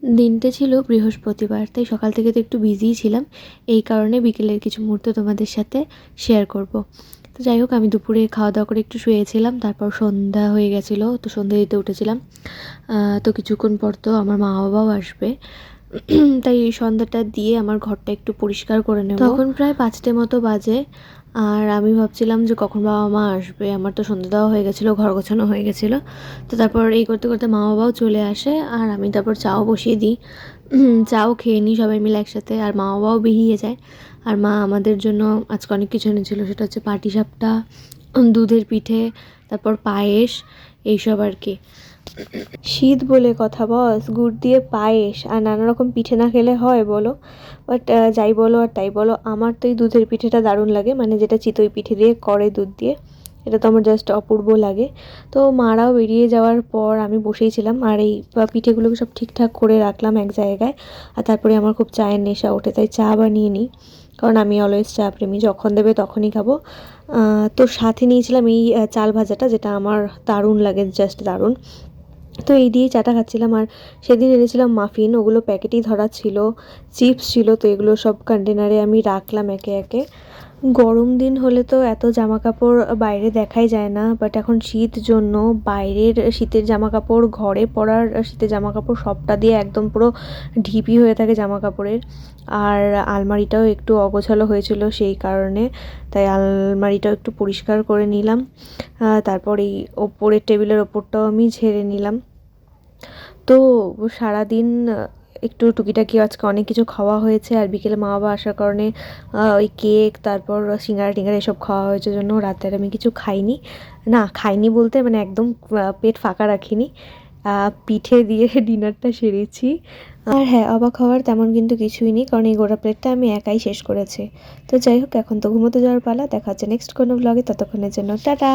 দিনটা ছিল বৃহস্পতিবার, তাই সকাল থেকে তো একটু বিজিই ছিলাম। এই কারণে বিকেলের কিছু মুহূর্ত তোমাদের সাথে শেয়ার করব। তো যাই হোক, আমি দুপুরে খাওয়া দাওয়া করে একটু শুয়েছিলাম, তারপর সন্ধ্যা হয়ে গেছিলো, তো সন্ধ্যা দিতে উঠেছিলাম। তো কিছুক্ষণ পর তো আমার মা বাবাও আসবে, তাই এই সন্ধ্যাটা দিয়ে আমার ঘরটা একটু পরিষ্কার করে নেব। তখন প্রায় 5টে মতো বাজে, আর আমি ভাবছিলাম যে কখন বাবা মা আসবে। আমার তো সন্ধ্যা দেওয়া হয়ে গেছিলো, ঘর গোছানো হয়ে গেছিলো। তো তারপর এই করতে করতে মা বাবাও চলে আসে, আর আমি তারপর চাও বসিয়ে দিই। চাও খেয়ে নিই সবাই মিলে একসাথে, আর মা বাবাও বেরিয়ে যায়। আর মা আমাদের জন্য আজকে অনেক কিছু এনেছিলো, সেটা হচ্ছে পাটিসাপটা, দুধের পিঠে, তারপর পায়েস, এইসব আর কি। শীত বলে কথা বস, গুড় দিয়ে পায়েস আর নানা রকম পিঠে না খেলে হয় বলো? বাট যাই বলো আর তাই বলো, আমার তো এই দুধের পিঠেটা দারুণ লাগে, মানে যেটা চিতই পিঠে দিয়ে করে দুধ দিয়ে, এটা তো আমার জাস্ট অপূর্ব লাগে। তো মারাও বেরিয়ে যাওয়ার পর আমি বসেই ছিলাম, আর এই পিঠেগুলোকে সব ঠিকঠাক করে রাখলাম এক জায়গায়। আর তারপরে আমার খুব চায়ের নেশা ওঠে, তাই চা বানিয়ে নিই, কারণ আমি অলওয়েজ চা প্রেমী, যখন দেবে তখনই খাবো। তো সাথে নিয়েছিলাম এই চাল ভাজাটা, যেটা আমার দারুণ লাগে, জাস্ট দারুণ। তো এই দিয়েই চাটা খাচ্ছিলাম। আর সেদিন এনেছিলাম মাফিন, ওগুলো প্যাকেটেই ধরা ছিল, চিপস ছিল, তো এগুলো সব কন্টেনারে আমি রাখলাম একে একে। গরম দিন হলে তো এত জামা কাপড় বাইরে দেখাই যায় না, বাট এখন শীত জন্য বাইরের শীতের জামা কাপড়, ঘরে পরার শীতের জামা কাপড় সবটা দিয়ে একদম পুরো ঢিপি হয়ে থাকে জামা কাপড়ের। আর আলমারিটাও একটু অগোছালো হয়েছিল সেই কারণে, তাই আলমারিটাও একটু পরিষ্কার করে নিলাম। তারপর এই ওপরের টেবিলের ওপরটাও আমি ঝেড়ে নিলাম। তো সারাদিন একটু টুকিটাকি আজকে অনেক কিছু খাওয়া হয়েছে, আর বিকেলে মা বাবা আসার কারণে ওই কেক, তারপর সিঙ্গারা টিঙ্গারা এসব খাওয়া হয়েছে জন্য রাতে আর আমি কিছু খাইনি। না, খাইনি বলতে মানে একদম পেট ফাঁকা রাখিনি, পিঠে দিয়ে ডিনারটা সেরেছি। আর হ্যাঁ, অবাক হওয়ার তেমন কিন্তু কিছুই নেই, কারণ এই গোটা প্লেটটা আমি একাই শেষ করেছি। তো যাই হোক, এখন তো ঘুমোতে যাওয়ার পালা। দেখা হচ্ছে নেক্সট কোনো ব্লগে, ততক্ষণের জন্য টাটা।